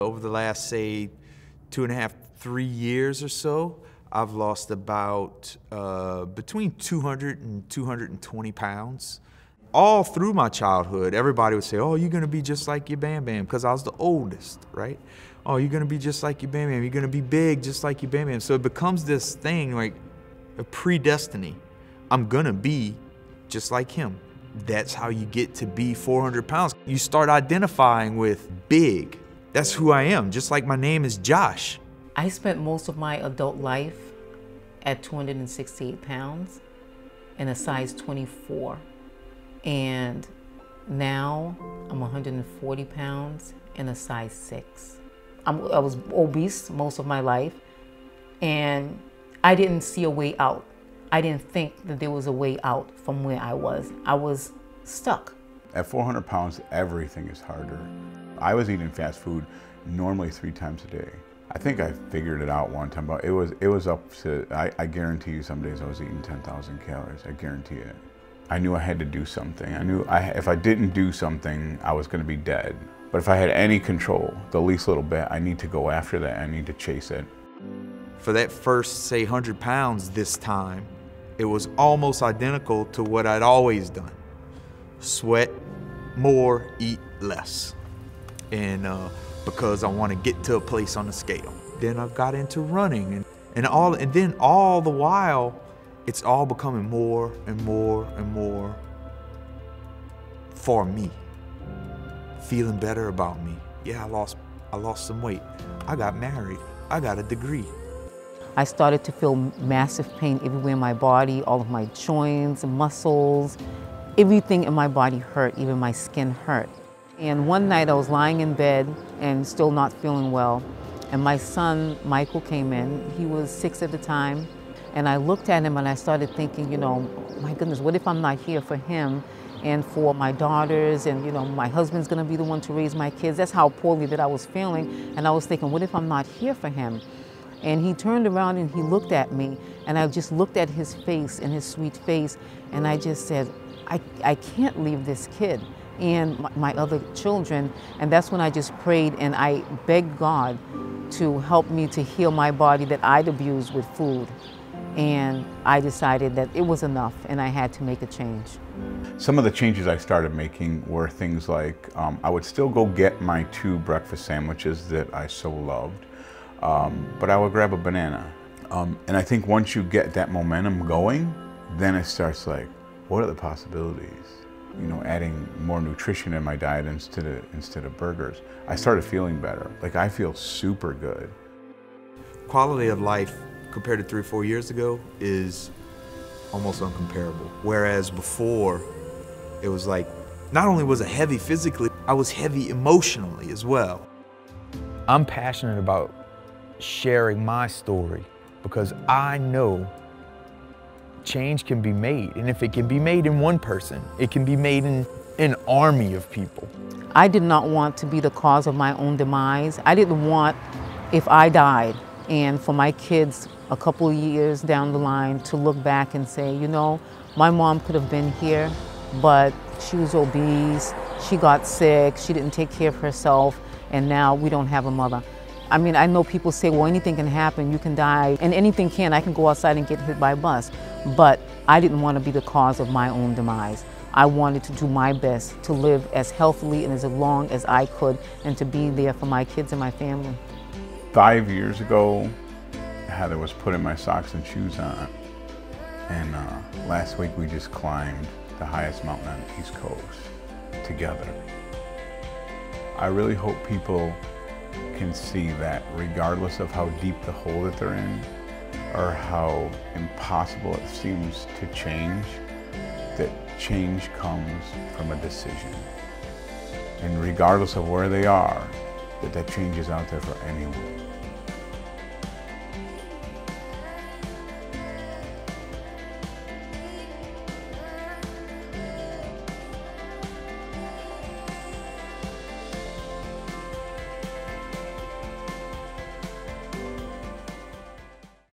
Over the last, say, 2.5, 3 years or so, I've lost about between 200 and 220 pounds. All through my childhood, everybody would say, oh, you're gonna be just like your Bam Bam, because I was the oldest, right? Oh, you're gonna be just like your Bam Bam, you're gonna be big just like your Bam Bam. So it becomes this thing like a predestiny. I'm gonna be just like him. That's how you get to be 400 pounds. You start identifying with big. That's who I am, just like my name is Josh. I spent most of my adult life at 268 pounds and a size 24. And now I'm 140 pounds and a size 6. I was obese most of my life, and I didn't see a way out. I didn't think that there was a way out from where I was. I was stuck. At 400 pounds, everything is harder. I was eating fast food normally 3 times a day. I think I figured it out one time, but it was up to, I guarantee you some days I was eating 10,000 calories, I guarantee it. I knew I had to do something. I knew if I didn't do something, I was gonna be dead. But if I had any control, the least little bit, I need to go after that, I need to chase it. For that first, say, 100 pounds this time, it was almost identical to what I'd always done. Sweat more, eat less. And because I want to get to a place on the scale. Then I got into running, and then all the while, it's all becoming more and more and more for me. Feeling better about me. Yeah, I lost some weight. I got married. I got a degree. I started to feel massive pain everywhere in my body, all of my joints, muscles, everything in my body hurt, even my skin hurt. And one night I was lying in bed and still not feeling well, and my son, Michael, came in. He was 6 at the time, and I looked at him and I started thinking, you know, my goodness, what if I'm not here for him and for my daughters, and you know, my husband's gonna be the one to raise my kids. That's how poorly that I was feeling, and I was thinking, what if I'm not here for him? And he turned around and he looked at me, and I just looked at his face and his sweet face, and I just said, I can't leave this kid and my other children. And that's when I just prayed and I begged God to help me to heal my body that I'd abused with food. And I decided that it was enough and I had to make a change. Some of the changes I started making were things like, I would still go get my 2 breakfast sandwiches that I so loved, but I would grab a banana. And I think once you get that momentum going, then it starts like, what are the possibilities? You know, adding more nutrition in my diet instead of burgers. I started feeling better. Like, I feel super good. Quality of life compared to 3 or 4 years ago is almost uncomparable. Whereas before, it was like, not only was I heavy physically, I was heavy emotionally as well. I'm passionate about sharing my story because I know change can be made, and if it can be made in one person, it can be made in an army of people. I did not want to be the cause of my own demise. I didn't want, if I died, and for my kids a couple of years down the line to look back and say, you know, my mom could have been here, but she was obese, she got sick, she didn't take care of herself, and now we don't have a mother. I mean, I know people say, well, anything can happen, you can die, and anything can. I can go outside and get hit by a bus. But I didn't want to be the cause of my own demise. I wanted to do my best to live as healthily and as long as I could and to be there for my kids and my family. 5 years ago, Heather was putting my socks and shoes on, and last week we just climbed the highest mountain on the East Coast together. I really hope people can see that regardless of how deep the hole that they're in or how impossible it seems to change, that change comes from a decision. And regardless of where they are, that change is out there for anyone.